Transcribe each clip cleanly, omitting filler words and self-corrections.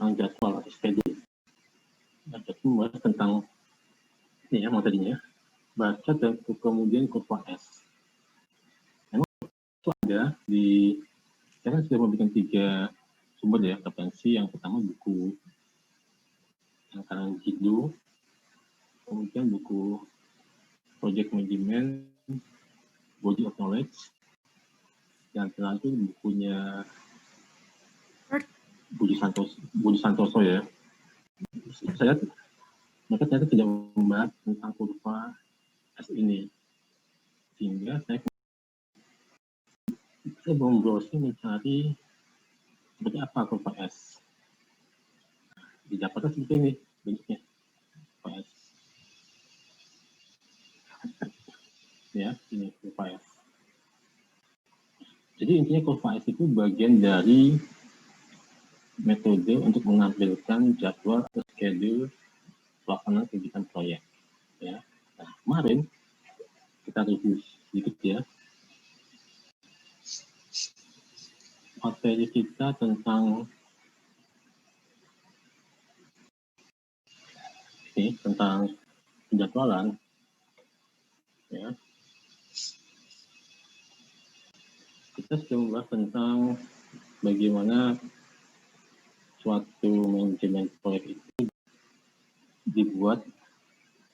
tentang jadwal atau schedule. Jadi membahas tentang ini ya materinya, baca dan kemudian kurva S. Memang itu ada di, saya kan sudah membuat 3 sumber ya referensi. Yang pertama buku yang karangan Jiddu, kemudian buku Project Management, Body of Knowledge, dan terakhir bukunya Budi Santoso ya. Saya mereka ternyata tidak membahas tentang kurva S ini, sehingga saya browsing mencari seperti apa kurva S. Didapatkan seperti ini bentuknya kurva S. Ya, ini kurva S. Jadi intinya kurva S itu bagian dari metode untuk menampilkan jadwal atau schedule pelaksanaan kegiatan proyek. Ya. Nah, kemarin kita review sedikit ya. Materi kita tentang ini, tentang penjadwalan. Ya. Kita sudah membahas tentang bagaimana suatu manajemen proyek itu dibuat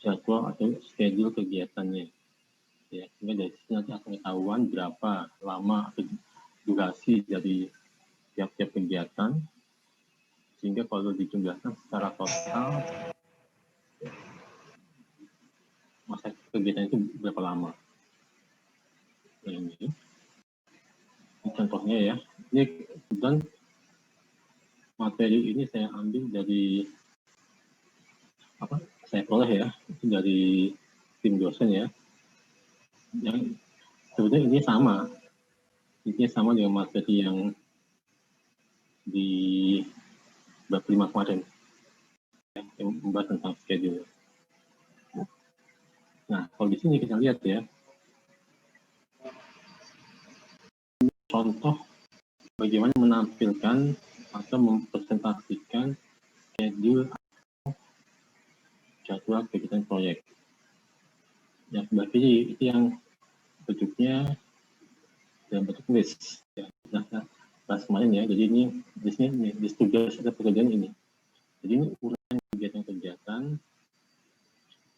jadwal atau schedule kegiatannya. Ya, sehingga dari sini nanti akan ketahuan berapa lama atau durasi dari tiap-tiap kegiatan, sehingga kalau dijumlahkan secara total masa kegiatan itu berapa lama. Nah, ini contohnya ya. Ini kemudian materi ini saya ambil dari saya peroleh ya, itu dari tim dosen ya, yang sebenarnya ini sama dengan materi yang di bab 5 kemarin yang membahas tentang schedule. Nah, kalau di sini kita lihat ya, contoh bagaimana menampilkan atau mempresentasikan schedule atau jadwal kegiatan proyek. Yang sebelah kiri itu yang bentuknya dalam bentuk list. Ya, nah, bahas kemarin ya. Jadi ini di sini list tugas ada pekerjaan ini. Jadi ini urutan kegiatan-kegiatan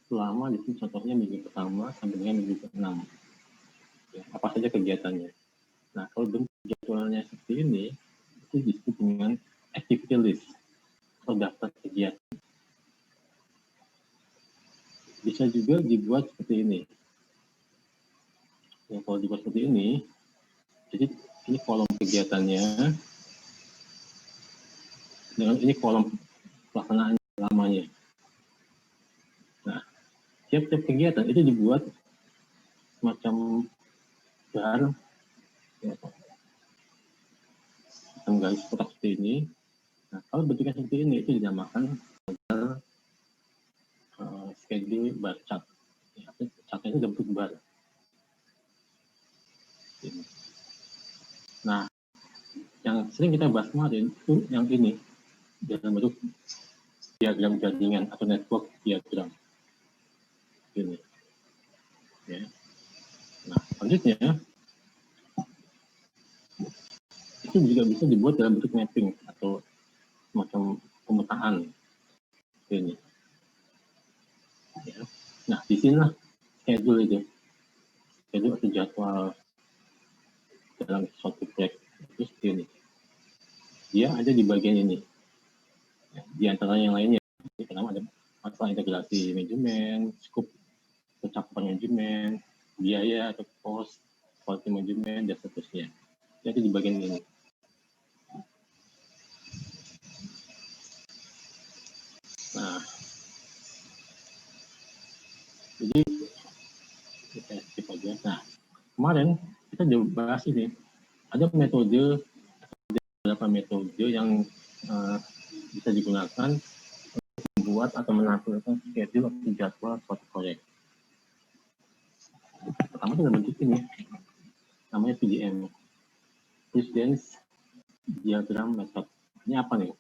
selama di sini contohnya minggu pertama sampai dengan minggu ke-6. Ya, apa saja kegiatannya. Nah, kalau bentuk jadwalnya seperti ini, itu disebut dengan activity list atau daftar kegiatan. Bisa juga dibuat seperti ini. Ya, kalau dibuat seperti ini, jadi ini kolom kegiatannya, dengan ini kolom pelaksanaan lamanya. Nah, tiap-tiap kegiatan itu dibuat semacam bar, ya, garis kotak seperti ini. Nah, kalau bentuknya seperti ini, itu dinamakan schedule bar chart. Ya, chartnya itu bentuk bar. Nah, yang sering kita bahas kemarin itu yang ini, dalam bentuk diagram jaringan atau network diagram. Ini. Ya. Nah, selanjutnya itu juga bisa dibuat dalam bentuk mapping atau semacam pemetaan. Ini. Ya. Nah, di sinilah schedule itu. Schedule atau jadwal dalam suatu proyek itu seperti ini. Dia ada di bagian ini. Ya, di antara yang lainnya, ini pertama ada masalah integrasi manajemen, skop cakupan manajemen, biaya atau cost, quality manajemen, dan seterusnya. Jadi di bagian ini. Nah, jadi kita skip aja. Nah, kemarin kita juga bahas ini. Ada metode, beberapa metode yang bisa digunakan untuk membuat atau menampilkan schedule atau jadwal suatu proyek. Pertama itu bentuk ini, namanya PDM, Precedence Diagram Method. Ini apa nih?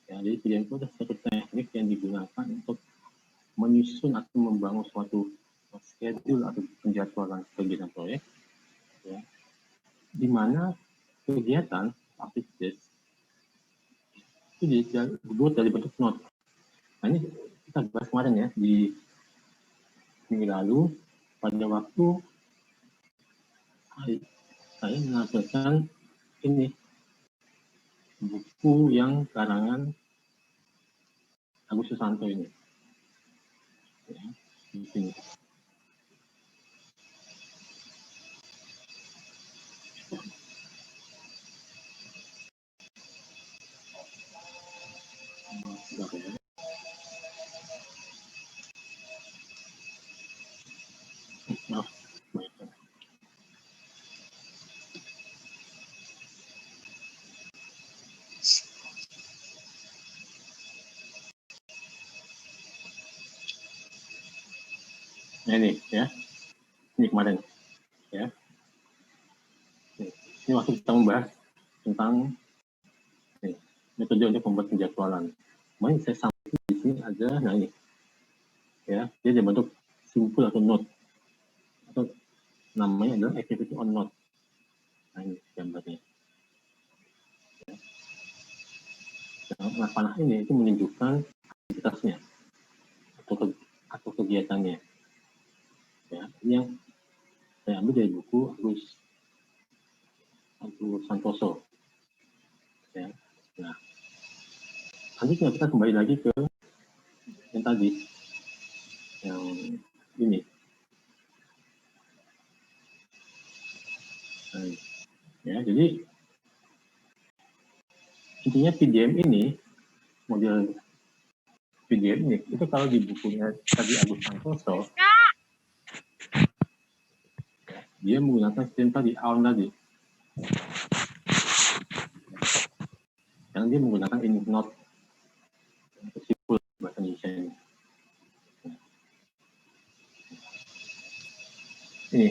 Ya, jadi PDM itu adalah satu teknik yang digunakan untuk menyusun atau membangun suatu schedule atau penjadwalan kegiatan proyek, ya, di mana kegiatan aktivitas itu dibuat dari bentuk note. Nah, ini kita bahas kemarin ya di minggu lalu pada waktu saya menampilkan ini buku yang karangan Agus Susanto ini, ya, di sini. Maaf, nah, ini ya, ini kemarin ya. Ini waktu kita membahas tentang metode untuk membuat penjadwalan. Kemarin saya sampaikan di sini ada, nah ini ya, dia dibentuk simpul atau note, atau namanya adalah activity on note. Nah ini gambarnya. Ya. Nah, panah ini itu menunjukkan aktivitasnya atau kegiatannya. Ya, ini yang saya ambil dari buku Agus Santoso. Ya. Nah, selanjutnya kita kembali lagi ke yang tadi, yang ini. Nah, ya, jadi intinya PDM ini, model PDM ini, itu kalau di bukunya tadi Agus Santoso, dia menggunakan sistem tadi, AON tadi. Yang dia menggunakan ini note, simpul bahasa Indonesia ini. Ini.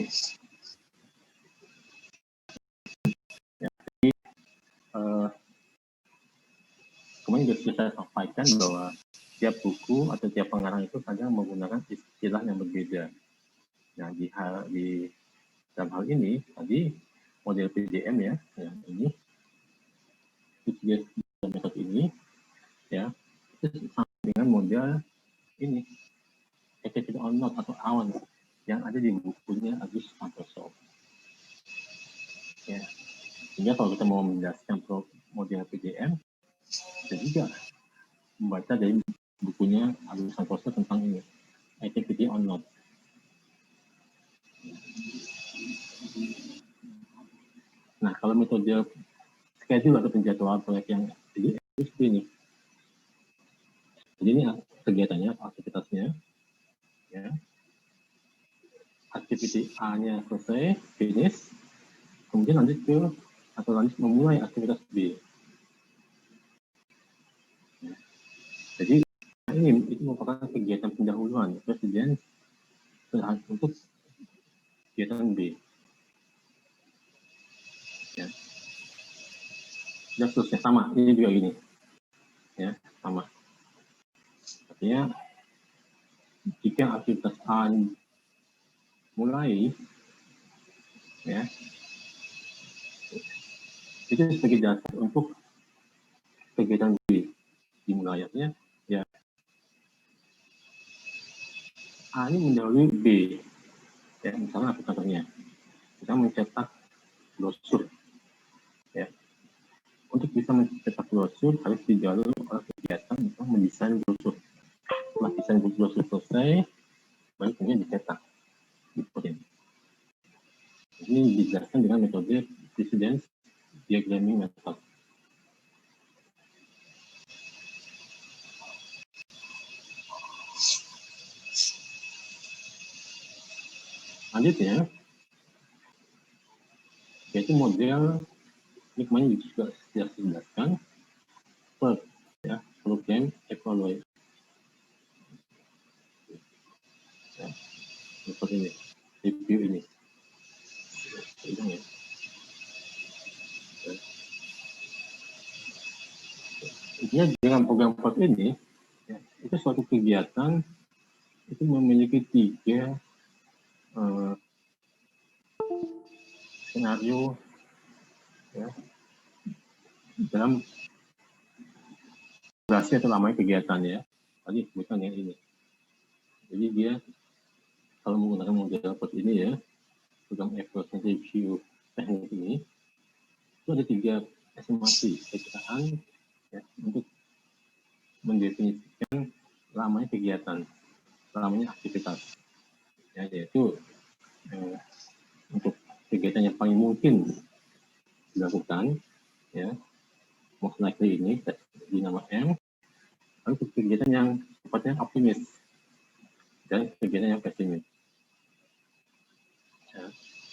Ya, jadi, kemarin sudah saya sampaikan bahwa tiap buku atau tiap pengarang itu kadang menggunakan istilah yang berbeda. Nah, di dalam hal ini tadi model PDM ya, yang ini metode ini ya, itu sama dengan model ini activity on note atau AON yang ada di bukunya Agus Santoso. Ya, sehingga kalau kita mau menjelaskan model PDM, kita juga membaca dari bukunya Agus Santoso tentang ini activity on note. Nah, kalau metode schedule atau penjadwalan proyek yang jadi seperti ini. Jadi ini kegiatannya, aktivitasnya, ya. Aktiviti A-nya selesai, finish, kemudian lanjut ke atau lanjut memulai aktivitas B. Ya. Jadi ini itu merupakan kegiatan pendahuluan, presiden untuk kegiatan B. Ya. Dan seterusnya sama, ini juga gini, ya sama. Artinya jika aktivitas A mulai, ya, itu sebagai dasar untuk kegiatan B dimulai, artinya ya A ini mendahului B. Ya, misalnya apa contohnya? Kita mencetak brosur. Ya. Untuk bisa mencetak brosur harus dijalur oleh kegiatan untuk mendesain brosur. Setelah desain brosur selesai, baru kemudian dicetak. Ini dijelaskan dengan metode precedence diagramming method. Selanjutnya, yaitu model ini kemarin juga sudah dijelaskan, PERT, ya, program evaluate. Ya, seperti ini, review ini. Ya. Ya, dengan program POT ini, ya, itu suatu kegiatan itu memiliki 3 skenario ya, dalam durasi atau lamanya kegiatan ya. Tadi bukan yang ini. Jadi dia kalau menggunakan model POT ini ya, program evaluation review teknik ini, itu ada 3 estimasi perkiraan ya, untuk mendefinisikan lamanya kegiatan, lamanya aktivitas. Ya, yaitu untuk kegiatan yang paling mungkin dilakukan, ya, most likely ini di nama M, lalu kegiatan yang sifatnya optimis dan kegiatan yang pesimis. Ya.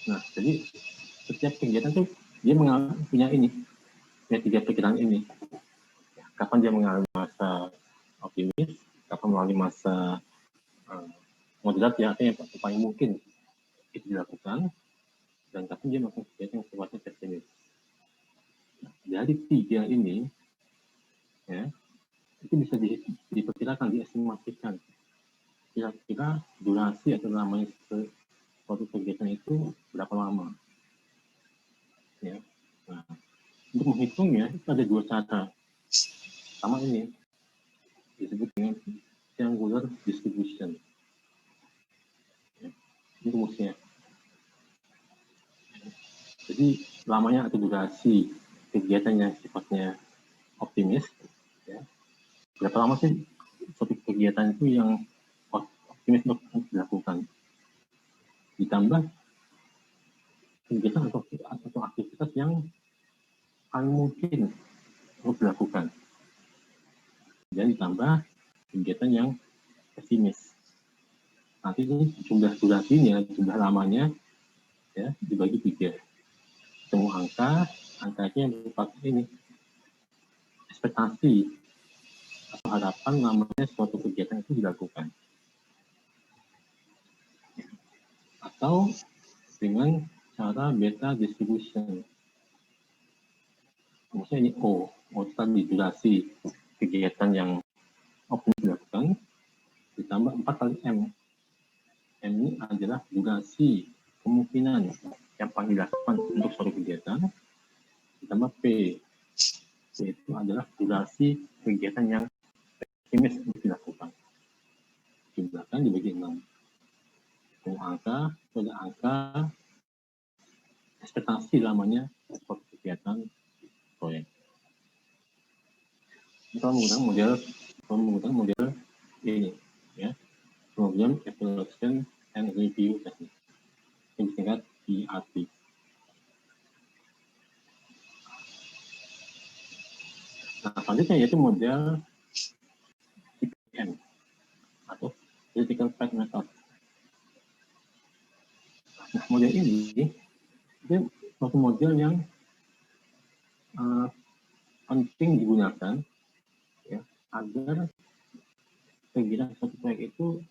Nah, jadi setiap kegiatan tuh dia punya ini, punya 3 perkiraan ini. Kapan dia mengalami masa optimis, kapan mengalami masa moderat ya, artinya yang paling mungkin itu dilakukan, dan kapan dia melakukan kegiatan yang sifatnya pesimis. Nah, dari 3 ini, ya, itu bisa diperkirakan, diestimasikan kira-kira durasi atau lamanya suatu kegiatan itu berapa lama. Ya. Nah, untuk menghitungnya itu ada 2 cara. Pertama ini disebut dengan triangular distribution. Ya. Ini rumusnya. Jadi lamanya atau durasi kegiatan yang sifatnya optimis, ya. Berapa lama sih suatu kegiatan itu yang optimis untuk dilakukan? Ditambah kegiatan atau aktivitas yang paling mungkin untuk dilakukan. Dan ditambah kegiatan yang pesimis. Nanti ini jumlah durasinya, jumlah lamanya, ya, dibagi 3. Semua angkanya yang berupa ini ekspektasi atau harapan namanya suatu kegiatan itu dilakukan. Atau dengan cara beta distribution. Maksudnya ini O tadi durasi kegiatan yang optimis dilakukan, ditambah 4 kali M. M ini adalah durasi kemungkinan yang paling dilakukan untuk suatu kegiatan, ditambah P. P itu adalah durasi kegiatan yang pesimis untuk dilakukan. Jumlahkan dibagi 6. Semua angka, ada angka ekspektasi lamanya suatu kegiatan proyek. Kita menggunakan model ini, ya, program evaluation and review technique, yang disingkat PRT. Nah, selanjutnya yaitu model CPM atau Critical Path Method. Nah, model ini itu suatu model yang penting digunakan, ya, agar kegiatan suatu proyek itu